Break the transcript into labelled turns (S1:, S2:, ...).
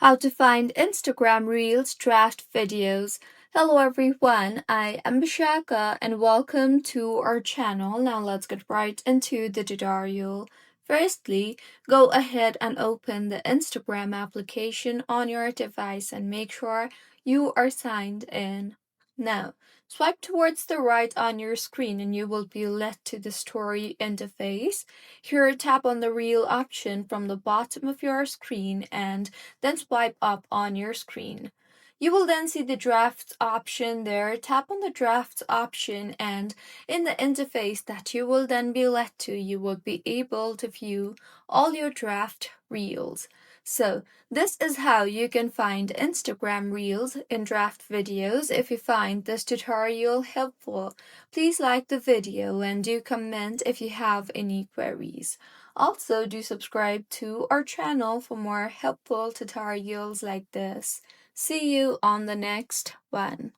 S1: How to find Instagram Reels draft videos. Hello everyone, I am Bishaka and welcome to our channel. Now let's get right into the tutorial. Firstly, go ahead and open the Instagram application on your device and make sure you are signed in. Now, swipe towards the right on your screen and you will be led to the story interface. Here, tap on the reel option from the bottom of your screen and then swipe up on your screen. You will then see the drafts option there. Tap on the drafts option, and in the interface that you will then be led to, you will be able to view all your draft reels. So, this is how you can find Instagram Reels in draft videos. If you find this tutorial helpful, please like the video and do comment if you have any queries. Also, do subscribe to our channel for more helpful tutorials like this. See you on the next one.